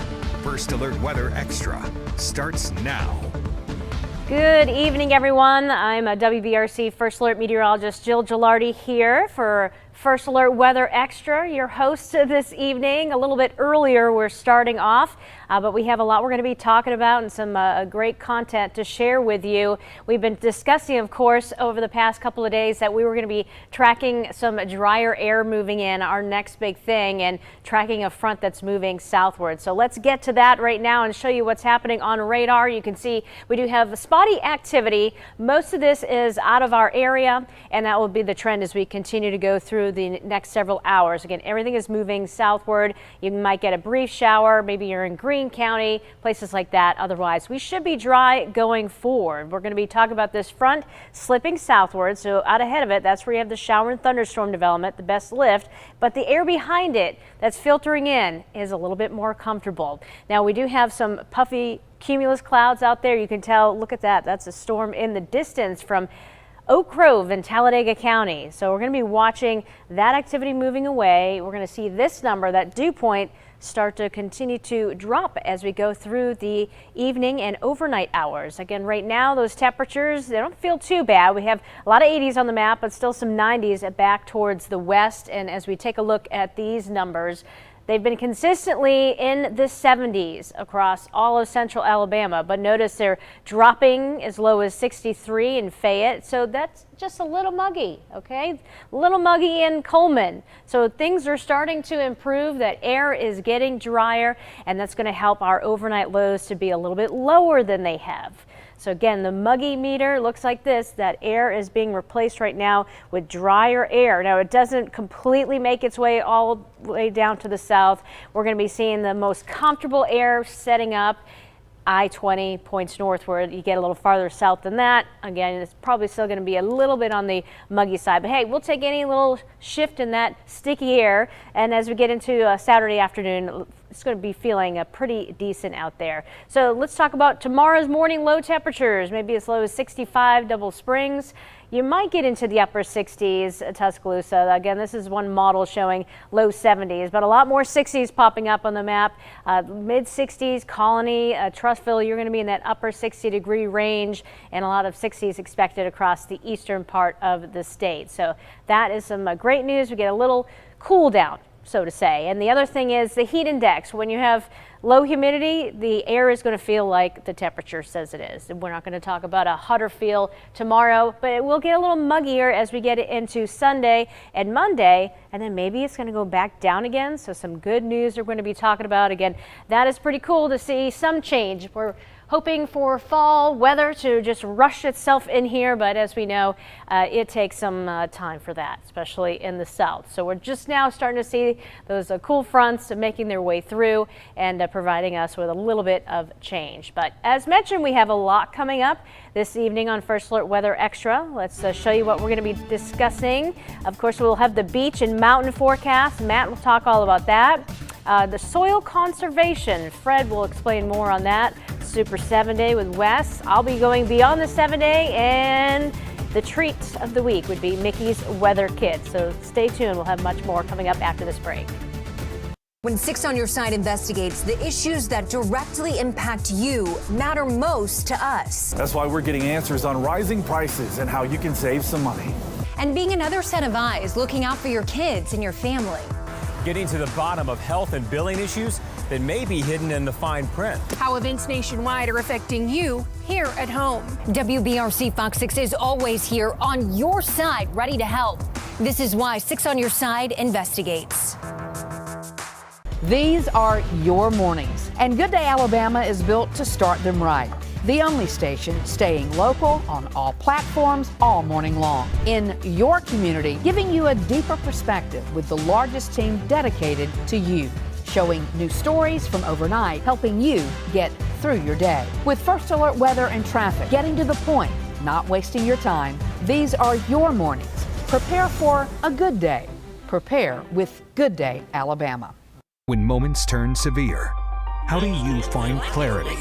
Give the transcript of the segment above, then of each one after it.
news. First Alert Weather Extra starts now. Good evening, everyone. I'm a WBRC First Alert meteorologist Jill Gilardi here for First Alert Weather Extra, your host this evening. A little bit earlier, we're starting off, but we have a lot we're going to be talking about and some great content to share with you. We've been discussing, of course, over the past couple of days that we were going to be tracking some drier air moving in, our next big thing, and tracking a front that's moving southward. So let's get to that right now and show you what's happening on radar. You can see we do have spotty activity. Most of this is out of our area, and that will be the trend as we continue to go through the next several hours. Again, everything is moving southward. You might get a brief shower. Maybe you're in Greene County, places like that. Otherwise, we should be dry going forward. We're going to be talking about this front slipping southward. So out ahead of it, that's where you have the shower and thunderstorm development, the best lift. But the air behind it that's filtering in is a little bit more comfortable. Now, we do have some puffy cumulus clouds out there. You can tell, look at that. That's a storm in the distance from Oak Grove in Talladega County. So we're going to be watching that activity moving away. We're going to see this number, that dew point, start to continue to drop as we go through the evening and overnight hours. Again, right now, those temperatures, they don't feel too bad. We have a lot of 80s on the map, but still some 90s back towards the west. And as we take a look at these numbers, they've been consistently in the 70s across all of central Alabama, but notice they're dropping as low as 63 in Fayette. So that's just a little muggy, okay? A little muggy in Coleman. So things are starting to improve. That air is getting drier, and that's going to help our overnight lows to be a little bit lower than they have. So again, the muggy meter looks like this. That air is being replaced right now with drier air. Now, it doesn't completely make its way all the way down to the south. We're going to be seeing the most comfortable air setting up I-20 points northward. You get a little farther south than that. Again, it's probably still going to be a little bit on the muggy side. But hey, we'll take any little shift in that sticky air. And as we get into Saturday afternoon, it's going to be feeling pretty decent out there. So let's talk about tomorrow's morning low temperatures, maybe as low as 65 Double Springs. You might get into the upper 60s at Tuscaloosa. Again, this is one model showing low 70s, but a lot more 60s popping up on the map. Mid 60s, Colony, Trussville, you're going to be in that upper 60-degree range, and a lot of 60s expected across the eastern part of the state. So that is some great news. We get a little cool down, so to say. And the other thing is the heat index. When you have low humidity, the air is going to feel like the temperature says it is. And we're not going to talk about a hotter feel tomorrow, but it will get a little muggier as we get into Sunday and Monday, and then maybe it's going to go back down again. So some good news we're going to be talking about. Again, that is pretty cool to see some change. We're hoping for fall weather to just rush itself in here, but as we know, it takes some time for that, especially in the south. So we're just now starting to see those cool fronts making their way through and providing us with a little bit of change. But as mentioned, we have a lot coming up this evening on First Alert Weather Extra. Let's show you what we're going to be discussing. Of course, we'll have the beach and mountain forecast. Matt will talk all about that. The soil conservation, Fred will explain more on that. Super 7-day with Wes. I'll be going beyond the 7-day, and the treat of the week would be Mickey's Weather Kit. So stay tuned. We'll have much more coming up after this break. When 6 on Your Side investigates, the issues that directly impact you matter most to us. That's why we're getting answers on rising prices and how you can save some money. And being another set of eyes looking out for your kids and your family. Getting to the bottom of health and billing issues that may be hidden in the fine print. How events nationwide are affecting you here at home. WBRC Fox 6 is always here on your side, ready to help. This is why 6 on Your Side investigates. These are your mornings, and Good Day Alabama is built to start them right. The only station staying local on all platforms all morning long. In your community, giving you a deeper perspective with the largest team dedicated to you. Showing new stories from overnight, helping you get through your day. With First Alert weather and traffic, getting to the point, not wasting your time. These are your mornings. Prepare for a good day. Prepare with Good Day Alabama. When moments turn severe, how do you find clarity?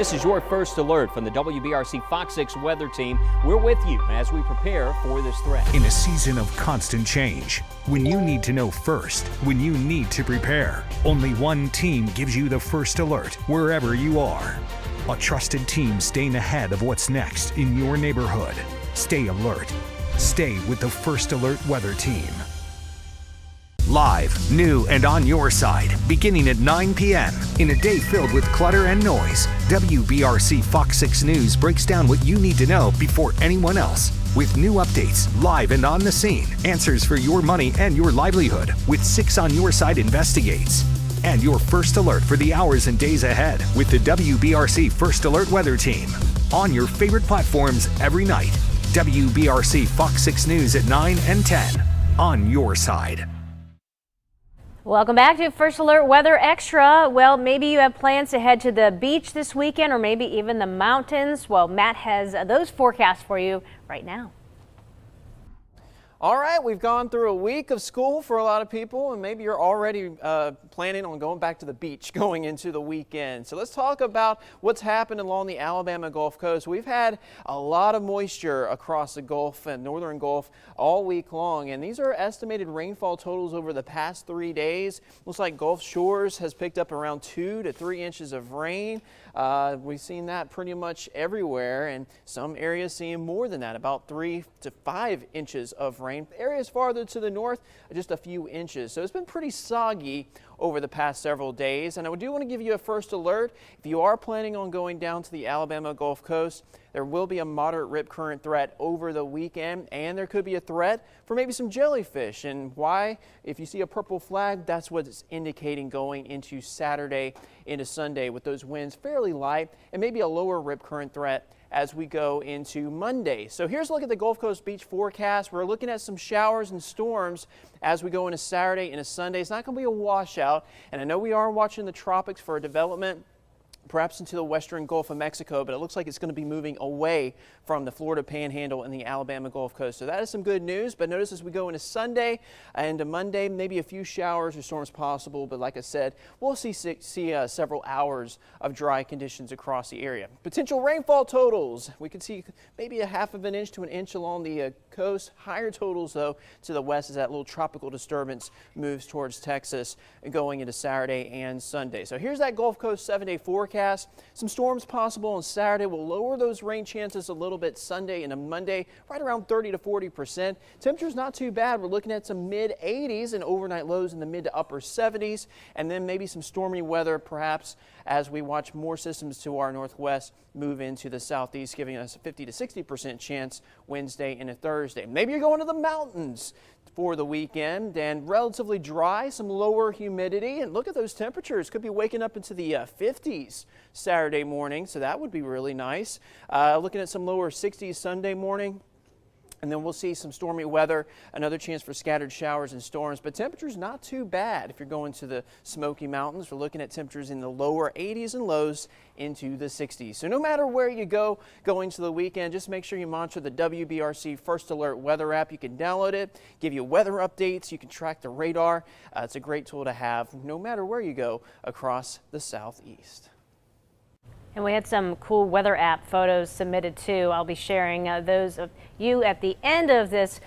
This is your first alert from the WBRC Fox 6 weather team. We're with you as we prepare for this threat. In a season of constant change, when you need to know first, when you need to prepare, only one team gives you the first alert wherever you are. A trusted team staying ahead of what's next in your neighborhood. Stay alert. Stay with the First Alert Weather Team. Live, new, and on your side, beginning at 9 p.m. In a day filled with clutter and noise, WBRC Fox 6 News breaks down what you need to know before anyone else. With new updates, live and on the scene, answers for your money and your livelihood, with 6 on Your Side investigates. And your first alert for the hours and days ahead with the WBRC First Alert Weather Team. On your favorite platforms every night. WBRC Fox 6 News at 9 and 10. On your side. Welcome back to First Alert Weather Extra. Well, maybe you have plans to head to the beach this weekend or maybe even the mountains. Well, Matt has those forecasts for you right now. All right, we've gone through a week of school for a lot of people, and maybe you're already planning on going back to the beach going into the weekend. So let's talk about what's happened along the Alabama Gulf Coast. We've had a lot of moisture across the Gulf and northern Gulf all week long, and these are estimated rainfall totals over the past 3 days. Looks like Gulf Shores has picked up around 2 to 3 inches of rain. We've seen that pretty much everywhere, and some areas seeing more than that, about 3 to 5 inches of rain. Areas farther to the north, just a few inches. So it's been pretty soggy over the past several days, and I do want to give you a first alert. If you are planning on going down to the Alabama Gulf Coast, there will be a moderate rip current threat over the weekend, and there could be a threat for maybe some jellyfish. And why? If you see a purple flag, that's what it's indicating going into Saturday into Sunday, with those winds fairly light and maybe a lower rip current threat as we go into Monday. So here's a look at the Gulf Coast beach forecast. We're looking at some showers and storms as we go into Saturday and Sunday. It's not going to be a washout, and I know we are watching the tropics for a development perhaps into the western Gulf of Mexico, but it looks like it's going to be moving away from the Florida Panhandle and the Alabama Gulf Coast. So that is some good news, but notice as we go into Sunday and to Monday, maybe a few showers or storms possible, but like I said, we'll see several hours of dry conditions across the area. Potential rainfall totals, we could see maybe a half of an inch to an inch along the coast. Higher totals, though, to the west as that little tropical disturbance moves towards Texas going into Saturday and Sunday. So here's that Gulf Coast 7-day forecast. Some storms possible on Saturday. Will lower those rain chances a little bit Sunday and a Monday, right around 30 to 40%. Temperatures not too bad. We're looking at some mid 80s and overnight lows in the mid to upper 70s, and then maybe some stormy weather perhaps as we watch more systems to our northwest move into the southeast, giving us a 50 to 60% chance Wednesday and a Thursday. Maybe you're going to the mountains for the weekend, and relatively dry, some lower humidity, and look at those temperatures. Could be waking up into the 50s Saturday morning, so that would be really nice. Looking at some lower 60s Sunday morning. And then we'll see some stormy weather, another chance for scattered showers and storms, but temperatures not too bad. If you're going to the Smoky Mountains, we're looking at temperatures in the lower 80s and lows into the 60s. So no matter where you go going to the weekend, just make sure you monitor the WBRC First Alert weather app. You can download it, give you weather updates. You can track the radar. It's a great tool to have no matter where you go across the southeast. And we had some cool weather app photos submitted too. I'll be sharing those of you at the end of this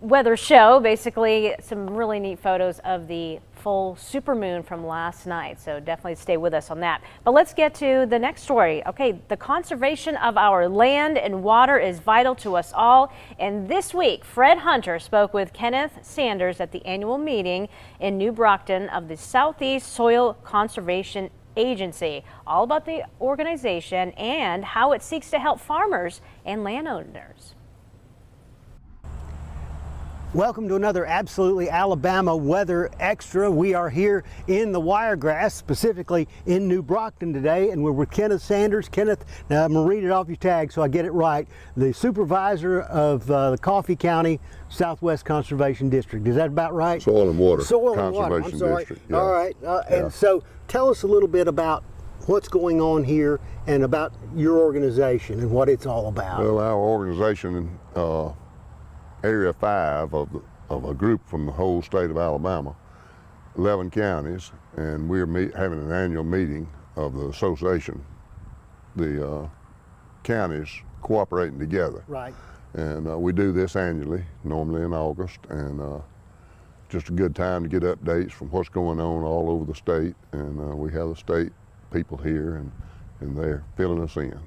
weather show. Basically, some really neat photos of the full supermoon from last night. So definitely stay with us on that. But let's get to the next story. Okay, the conservation of our land and water is vital to us all. And this week, Fred Hunter spoke with Kenneth Sanders at the annual meeting in New Brockton of the Southeast Soil Conservation Agency, all about the organization and how it seeks to help farmers and landowners. Welcome to another Absolutely Alabama Weather Extra. We are here in the Wiregrass, specifically in New Brockton today, and we're with Kenneth Sanders. Kenneth, now I'm going to read it off your tag so I get it right. The supervisor of the Coffee County Southwest Conservation District. Is that about right? Soil and Water Soil and Water. I'm sorry. District. Yeah. All right. And so tell us a little bit about what's going on here and about your organization and what it's all about. Well, our organization, Area 5 of a group from the whole state of Alabama, 11 counties, and we're having an annual meeting of the association the counties cooperating together. Right. And we do this annually, normally in August, and just a good time to get updates from what's going on all over the state. And we have the state people here, and they're filling us in.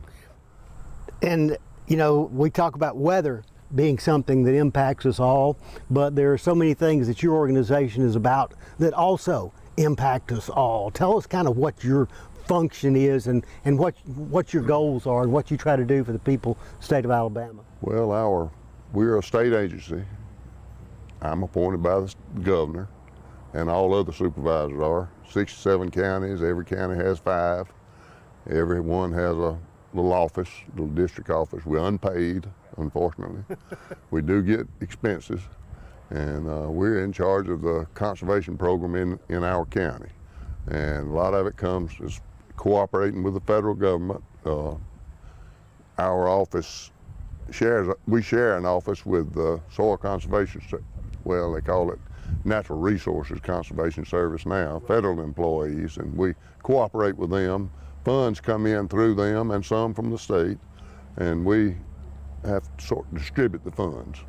And you know, we talk about weather being something that impacts us all, but there are so many things that your organization is about that also impact us all. Tell us kind of what your function is and what your goals are and what you try to do for the people of the state of Alabama. Well, we're a state agency. I'm appointed by the governor, and all other supervisors are. 67 counties, every county has 5. Every one has a little office, little district office. We're unpaid, unfortunately. We do get expenses, and we're in charge of the conservation program in our county. And a lot of it comes as cooperating with the federal government. Our office we share an office with the Soil Conservation, well, they call it Natural Resources Conservation Service now, federal employees, and we cooperate with them. Funds come in through them and some from the state, and we have to sort of distribute the funds,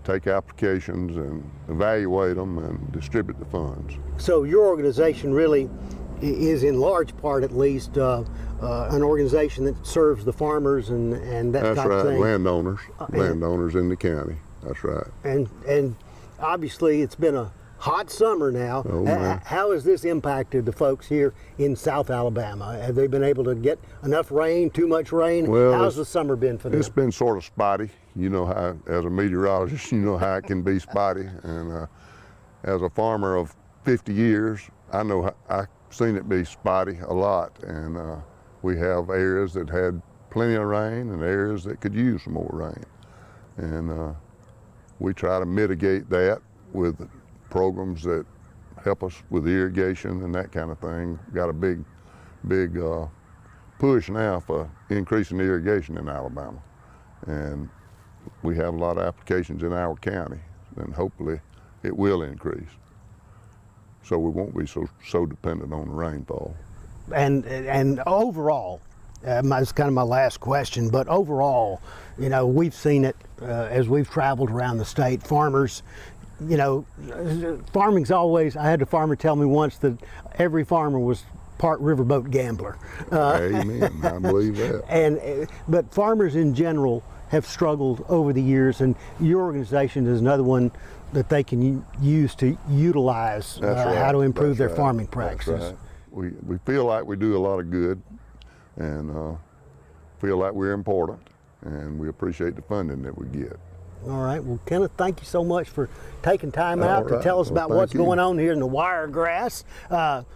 take applications and evaluate them and distribute the funds. So your organization really is, in large part at least, an organization that serves the farmers and that That's type right. of thing. Landowners in the county. That's right. And obviously it's been a hot summer now. Oh, man. How has this impacted the folks here in South Alabama? Have they been able to get enough rain, too much rain? Well, how's the summer been for them? It's been sort of spotty. You know how, as a meteorologist, you know how it can be spotty. And as a farmer of 50 years, I know I've seen it be spotty a lot. And we have areas that had plenty of rain and areas that could use some more rain. And we try to mitigate that with programs that help us with irrigation and that kind of thing. Got a big push now for increasing irrigation in Alabama. And we have a lot of applications in our county, and hopefully it will increase. So we won't be so dependent on the rainfall. And overall, it's kind of my last question, but overall, you know, we've seen it as we've traveled around the state. Farmers, you know, farming's always, I had a farmer tell me once that every farmer was part riverboat gambler. Amen, I believe that. But farmers in general have struggled over the years, and your organization is another one that they can use to utilize how to improve their farming practices. That's right. We feel like we do a lot of good, and feel like we're important, and we appreciate the funding that we get. All right, well, Kenneth, thank you so much for taking time out to tell us about what's going on here in the wiregrass.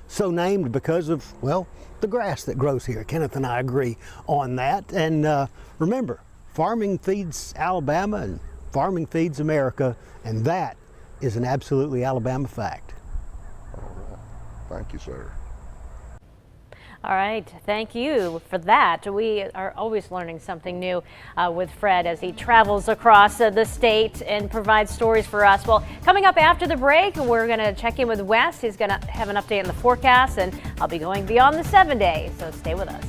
So named because of, well, the grass that grows here. Kenneth and I agree on that. And remember, farming feeds Alabama and farming feeds America, and that is an absolutely Alabama fact. All right, thank you, sir. All right, thank you for that. We are always learning something new with Fred as he travels across the state and provides stories for us. Well, coming up after the break, we're going to check in with Wes. He's going to have an update on the forecast, and I'll be going beyond the 7 days, so stay with us.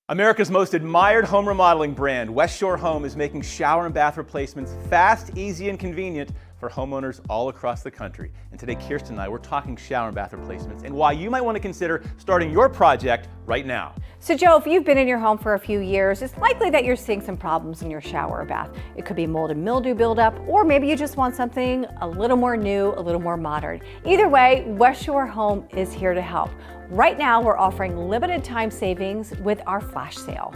America's most admired home remodeling brand, West Shore Home, is making shower and bath replacements fast, easy, and convenient for homeowners all across the country. And today, Kirsten and I, we're talking shower and bath replacements and why you might want to consider starting your project right now. So Joe, if you've been in your home for a few years, it's likely that you're seeing some problems in your shower or bath. It could be mold and mildew buildup, or maybe you just want something a little more new, a little more modern. Either way, West Shore Home is here to help. Right now, we're offering limited time savings with our flash sale.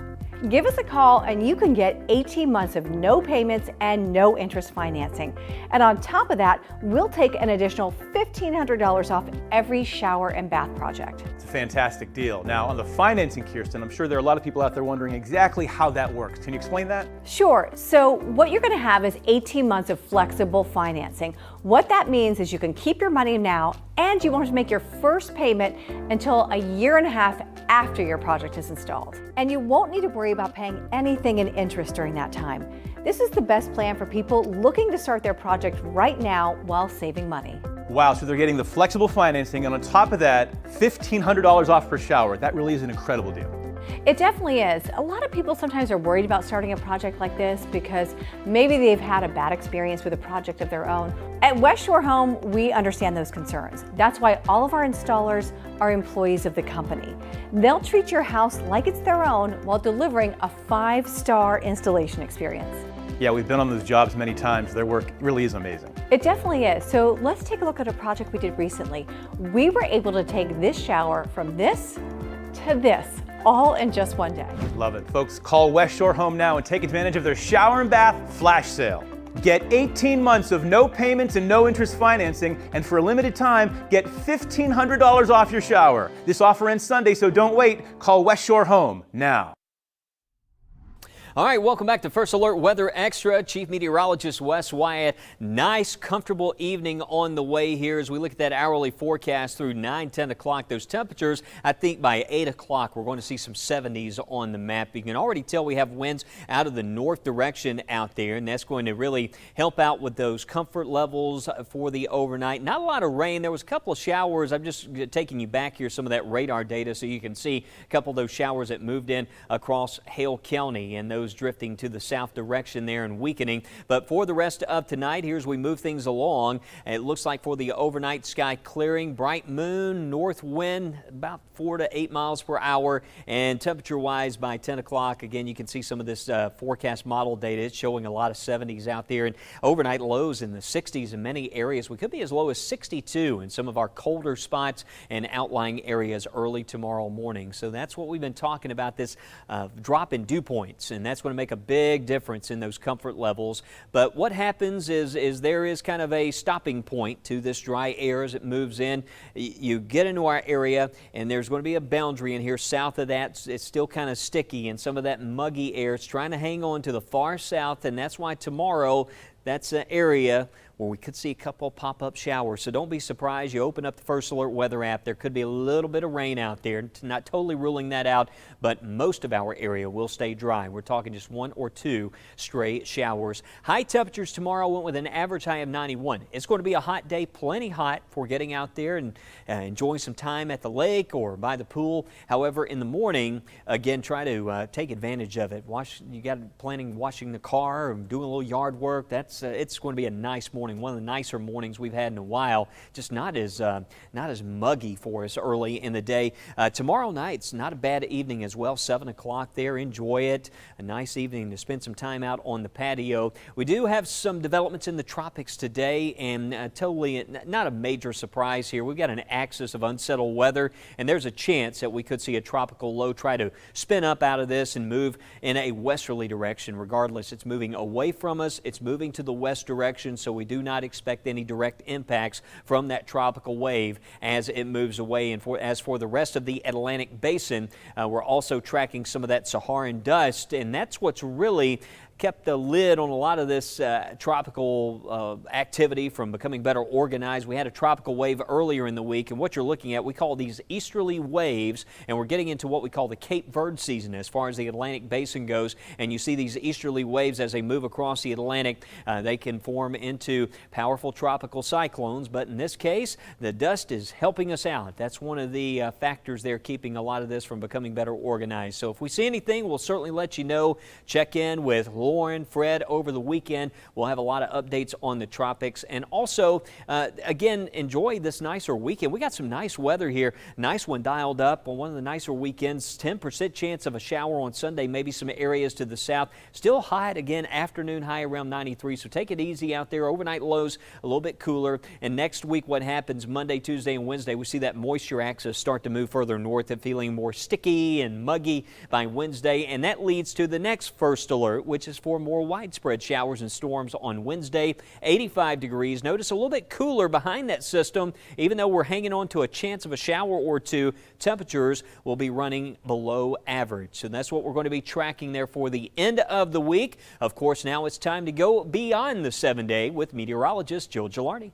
Give us a call and you can get 18 months of no payments and no interest financing. And on top of that, we'll take an additional $1,500 off every shower and bath project. It's a fantastic deal. Now, on the financing, Kirsten, I'm sure there are a lot of people out there wondering exactly how that works. Can you explain that? Sure. So what you're going to have is 18 months of flexible financing. What that means is you can keep your money now and you won't have to make your first payment until a year and a half after your project is installed. And you won't need to worry about paying anything in interest during that time. This is the best plan for people looking to start their project right now while saving money. Wow, so they're getting the flexible financing, and on top of that, $1,500 off per shower. That really is an incredible deal. It definitely is. A lot of people sometimes are worried about starting a project like this because maybe they've had a bad experience with a project of their own. At West Shore Home, we understand those concerns. That's why all of our installers are employees of the company. They'll treat your house like it's their own while delivering a 5-star installation experience. Yeah, we've been on those jobs many times. Their work really is amazing. It definitely is. So let's take a look at a project we did recently. We were able to take this shower from this to this, all in just one day. Love it. Folks, call West Shore Home now and take advantage of their shower and bath flash sale. Get 18 months of no payments and no interest financing, and for a limited time, get $1,500 off your shower. This offer ends Sunday, so don't wait. Call West Shore Home now. All right, welcome back to First Alert Weather Extra. Chief Meteorologist Wes Wyatt. Nice, comfortable evening on the way here as we look at that hourly forecast through 9, 10 o'clock. Those temperatures, I think by 8 o'clock, we're going to see some 70s on the map. You can already tell we have winds out of the north direction out there, and that's going to really help out with those comfort levels for the overnight. Not a lot of rain. There was a couple of showers. I'm just taking you back here, some of that radar data, so you can see a couple of those showers that moved in across Hale County, and those drifting to the south direction there and weakening. But for the rest of tonight, here's we move things along. It looks like for the overnight, sky clearing, bright moon, north wind about 4 to 8 miles per hour, and temperature wise by 10 o'clock, again, you can see some of this forecast model data. It's showing a lot of 70s out there, and overnight lows in the 60s in many areas. We could be as low as 62 in some of our colder spots and outlying areas early tomorrow morning. So that's what we've been talking about, this drop in dew points, and that's going to make a big difference in those comfort levels. But what happens is there is kind of a stopping point to this dry air as it moves in. You get into our area, and there's going to be a boundary in here south of that. It's still kind of sticky, and some of that muggy air, it's trying to hang on to the far south, and that's why tomorrow that's an area where we could see a couple pop-up showers. So don't be surprised. You open up the First Alert weather app, there could be a little bit of rain out there. Not totally ruling that out, but most of our area will stay dry. We're talking just 1 or 2 stray showers. High temperatures tomorrow went with an average high of 91. It's going to be a hot day, plenty hot for getting out there and enjoying some time at the lake or by the pool. However, in the morning, again, try to take advantage of it. You got planning washing the car or doing a little yard work. It's going to be a nice morning. One of the nicer mornings we've had in a while. Just not as muggy for us early in the day. Tomorrow night's not a bad evening as well. 7 o'clock there. Enjoy it. A nice evening to spend some time out on the patio. We do have some developments in the tropics today, and totally not a major surprise here. We've got an axis of unsettled weather, and there's a chance that we could see a tropical low try to spin up out of this and move in a westerly direction. Regardless, it's moving away from us. It's moving to the west direction, so we do not expect any direct impacts from that tropical wave as it moves away. And as for the rest of the Atlantic basin, we're also tracking some of that Saharan dust, and that's what's really kept the lid on a lot of this tropical activity from becoming better organized. We had a tropical wave earlier in the week, and what you're looking at, we call these easterly waves, and we're getting into what we call the Cape Verde season as far as the Atlantic basin goes. And you see these easterly waves as they move across the Atlantic. They can form into powerful tropical cyclones, but in this case, the dust is helping us out. That's one of the factors there keeping a lot of this from becoming better organized. So if we see anything, we'll certainly let you know. Check in with Lauren, Fred over the weekend. We'll have a lot of updates on the tropics. And also, again, enjoy this nicer weekend. We got some nice weather here. Nice one dialed up on one of the nicer weekends. 10% chance of a shower on Sunday, maybe some areas to the south. Still hot again, afternoon high around 93. So take it easy out there. Overnight lows a little bit cooler. And next week, what happens Monday, Tuesday, and Wednesday, we see that moisture axis start to move further north and feeling more sticky and muggy by Wednesday. And that leads to the next first alert, which is for more widespread showers and storms on Wednesday. 85 degrees. Notice a little bit cooler behind that system. Even though we're hanging on to a chance of a shower or two, temperatures will be running below average. So that's what we're going to be tracking there for the end of the week. Of course, now it's time to go beyond the 7-day with meteorologist Jill Gilardi.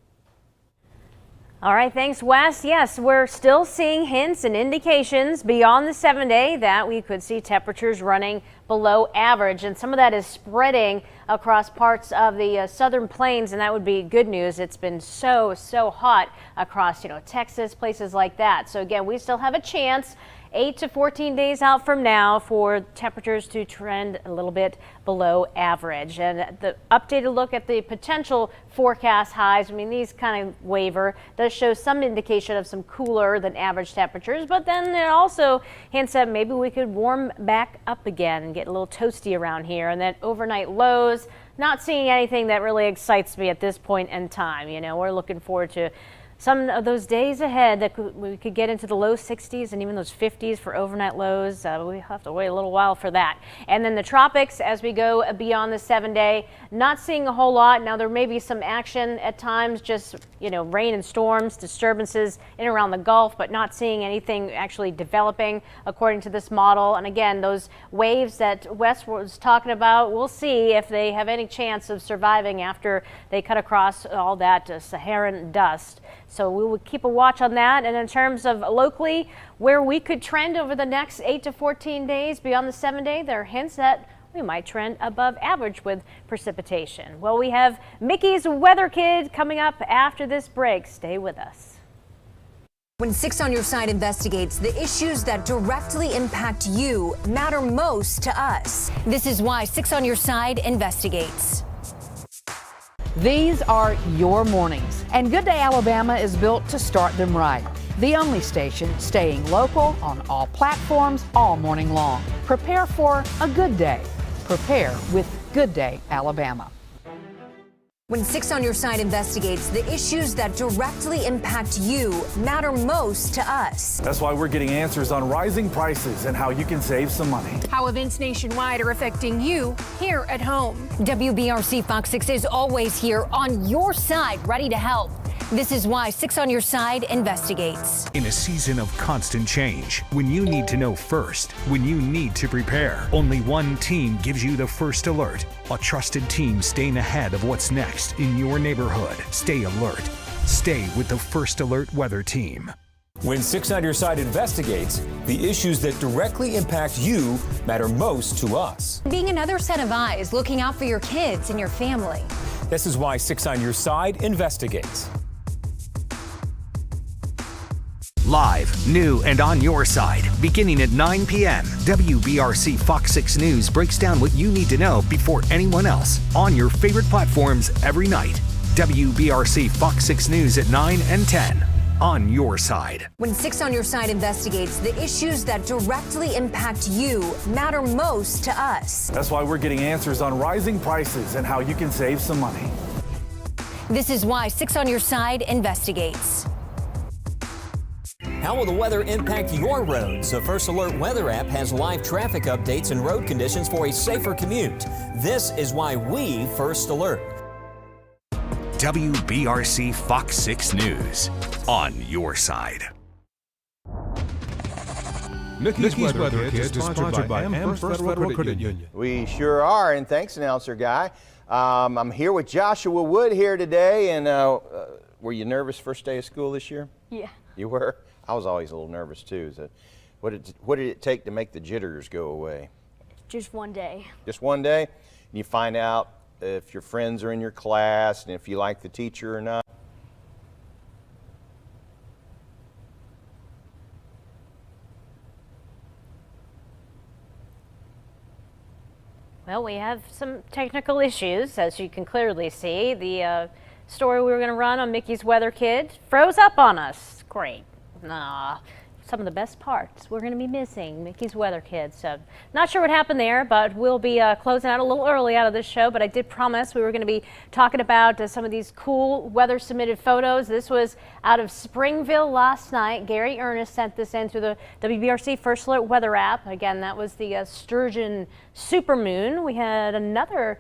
All right, thanks, Wes. Yes, we're still seeing hints and indications beyond the 7-day that we could see temperatures running below average, and some of that is spreading across parts of the southern plains, and that would be good news. It's been so hot across, Texas, places like that. So again, we still have a chance. 8 to 14 days out from now for temperatures to trend a little bit below average. And the updated look at the potential forecast highs, I mean, these kind of waver, does show some indication of some cooler than average temperatures, but then it also hints that maybe we could warm back up again and get a little toasty around here. And then overnight lows, not seeing anything that really excites me at this point in time. You know, we're looking forward to some of those days ahead that we could get into the low 60s and even those 50s for overnight lows. We have to wait a little while for that. And then the tropics, as we go beyond the 7-day, not seeing a whole lot. Now there may be some action at times, just, you know, rain and storms, disturbances in and around the Gulf, but not seeing anything actually developing according to this model. And again, those waves that Wes was talking about, we'll see if they have any chance of surviving after they cut across all that Saharan dust. So we will keep a watch on that. And in terms of locally, where we could trend over the next 8 to 14 days beyond the 7-day, there are hints that we might trend above average with precipitation. Well, we have Mickey's Weather Kid coming up after this break. Stay with us. When 6 on Your Side investigates, the issues that directly impact you matter most to us. This is why 6 on Your Side investigates. These are your mornings, and Good Day Alabama is built to start them right. The only station staying local on all platforms all morning long. Prepare for a good day. Prepare with Good Day Alabama. When 6 on Your Side investigates, the issues that directly impact you matter most to us. That's why we're getting answers on rising prices and how you can save some money. How events nationwide are affecting you here at home. WBRC Fox 6 is always here on your side, ready to help. This is why 6 on Your Side investigates. In a season of constant change, when you need to know first, when you need to prepare, only one team gives you the first alert. A trusted team staying ahead of what's next in your neighborhood. Stay alert. Stay with the First Alert Weather Team. When 6 on Your Side investigates, the issues that directly impact you matter most to us. Being another set of eyes looking out for your kids and your family. This is why 6 on Your Side investigates. Live, new, and on your side. Beginning at 9 p.m., WBRC Fox 6 News breaks down what you need to know before anyone else on your favorite platforms every night. WBRC Fox 6 News at 9 and 10. On your side. When 6 on Your Side investigates, the issues that directly impact you matter most to us. That's why we're getting answers on rising prices and how you can save some money. This is why 6 on Your Side investigates. How will the weather impact your roads? The First Alert Weather app has live traffic updates and road conditions for a safer commute. This is why we First Alert. WBRC Fox 6 News. On your side. Mickey's Weather Kid is sponsored by First Federal Credit Union. We sure are, and thanks, Announcer Guy. I'm here with Joshua Wood here today, and were you nervous first day of school this year? Yeah. You were? I was always a little nervous too. What did it take to make the jitters go away? Just one day. Just one day? And you find out if your friends are in your class and if you like the teacher or not? Well, we have some technical issues, as you can clearly see. The story we were going to run on Mickey's Weather Kid froze up on us. Great. Nah, some of the best parts we're going to be missing. Mickey's Weather Kid. So not sure what happened there, but we'll be closing out a little early out of this show. But I did promise we were going to be talking about some of these cool weather submitted photos. This was out of Springville last night. Gary Ernest sent this in through the WBRC First Alert Weather app. Again, that was the Sturgeon supermoon. We had another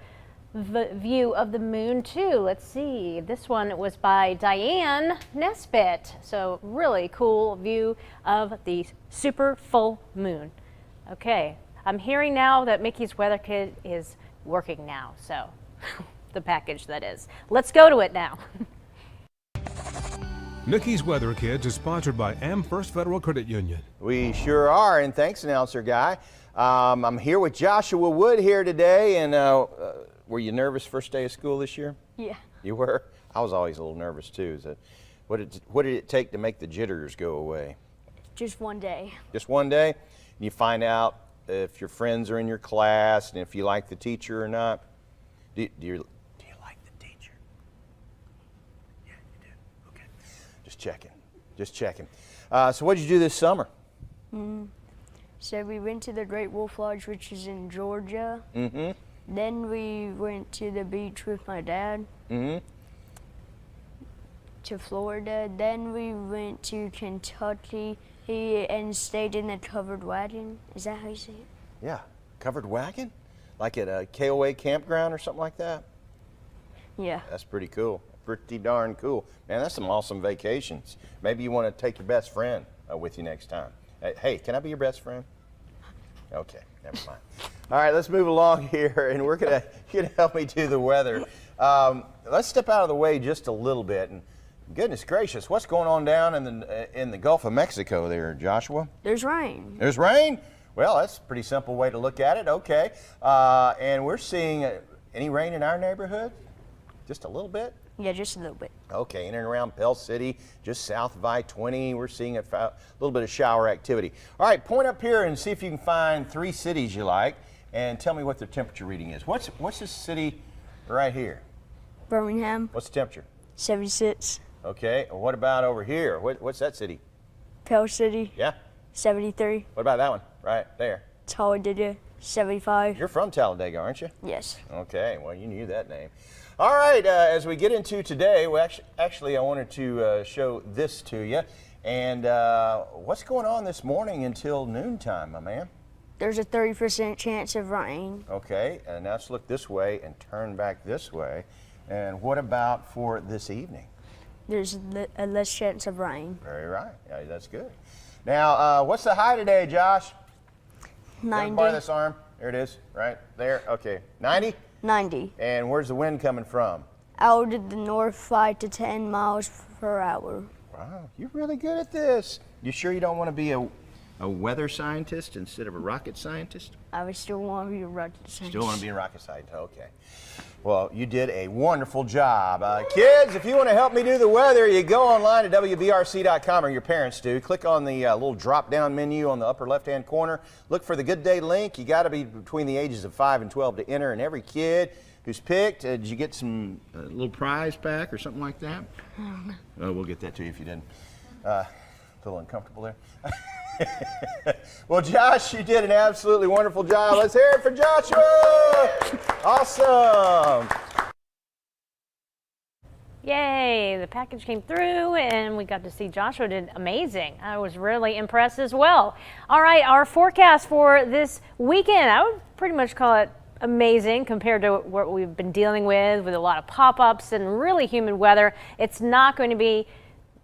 view of the moon too. Let's see, this one was by Diane Nesbitt. So really cool view of the super full moon. Okay, I'm hearing now that Mickey's Weather Kit is working now, so the package that is. Let's go to it now. Mickey's Weather Kids is sponsored by First Federal Credit Union. We sure are, and thanks, Announcer Guy. I'm here with Joshua Wood here today, and were you nervous first day of school this year? Yeah. You were? I was always a little nervous too. What did it take to make the jitters go away? Just one day. Just one day? And you find out if your friends are in your class and if you like the teacher or not? Do you like the teacher? Yeah, you do. Okay. Just checking. Just checking. So what did you do this summer? So we went to the Great Wolf Lodge, which is in Georgia. Mm-hmm. Then we went to the beach with my dad. Mm-hmm. To Florida. Then we went to Kentucky and stayed in the covered wagon. Is that how you say it? Yeah. Covered wagon? Like at a KOA campground or something like that? Yeah. That's pretty cool. Pretty darn cool. Man, that's some awesome vacations. Maybe you want to take your best friend with you next time. Hey, can I be your best friend? Okay, never mind. All right, let's move along here, and you're gonna help me do the weather. Let's step out of the way just a little bit. And goodness gracious, what's going on down in the Gulf of Mexico there, Joshua? There's rain. There's rain? Well, that's a pretty simple way to look at it. Okay, and we're seeing any rain in our neighborhood? Just a little bit? Yeah, just a little bit. Okay, in and around Pell City, just south of I-20, we're seeing a little bit of shower activity. All right, point up here and see if you can find 3 cities you like, and tell me what their temperature reading is. What's this city right here? Birmingham. What's the temperature? 76. Okay, and what about over here? What's that city? Pell City. Yeah? 73. What about that one right there? Talladega. 75. You're from Talladega, aren't you? Yes. Okay, well, you knew that name. All right, as we get into today, well, actually, I wanted to show this to you. And what's going on this morning until noontime, my man? There's a 30% chance of rain. Okay, and now let's look this way and turn back this way. And what about for this evening? There's a less chance of rain. Very right. Yeah, that's good. Now, what's the high today, Josh? 90. Borrow this arm. There it is, right there. Okay, 90? 90. And where's the wind coming from? Out of the north, 5 to 10 miles per hour. Wow, you're really good at this. You sure you don't want to be a weather scientist instead of a rocket scientist? I would still want to be a rocket scientist. Still want to be a rocket scientist, okay. Well, you did a wonderful job. Kids, if you want to help me do the weather, you go online to WBRC.com, or your parents do. Click on the little drop-down menu on the upper left-hand corner. Look for the Good Day link. You got to be between the ages of 5 and 12 to enter, and every kid who's picked, did you get some little prize pack or something like that? Oh, we'll get that to you if you didn't. A little uncomfortable there. Well, Josh, you did an absolutely wonderful job. Let's hear it for Joshua. Awesome. Yay, the package came through and we got to see Joshua did amazing. I was really impressed as well. All right, our forecast for this weekend, I would pretty much call it amazing compared to what we've been dealing with a lot of pop-ups and really humid weather. It's not going to be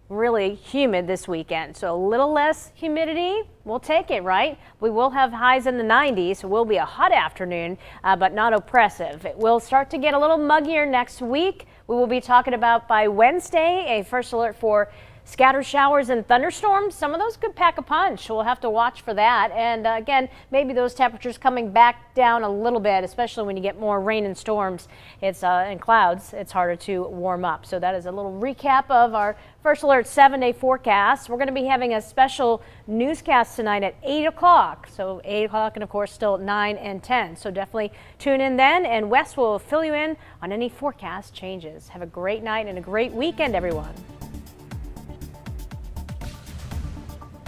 really humid this weekend, so a little less humidity, we'll take it, right? We will have highs in the 90s, so it will be a hot afternoon, but not oppressive. It will start to get a little muggier next week. We will be talking about by Wednesday a first alert for scattered showers and thunderstorms. Some of those could pack a punch. We'll have to watch for that. And again, maybe those temperatures coming back down a little bit, especially when you get more rain and storms. It's and clouds. It's harder to warm up. So that is a little recap of our first alert 7-day forecast. We're going to be having a special newscast tonight at 8 o'clock. So 8 o'clock and of course still at 9 and 10. So definitely tune in then, and Wes will fill you in on any forecast changes. Have a great night and a great weekend, everyone.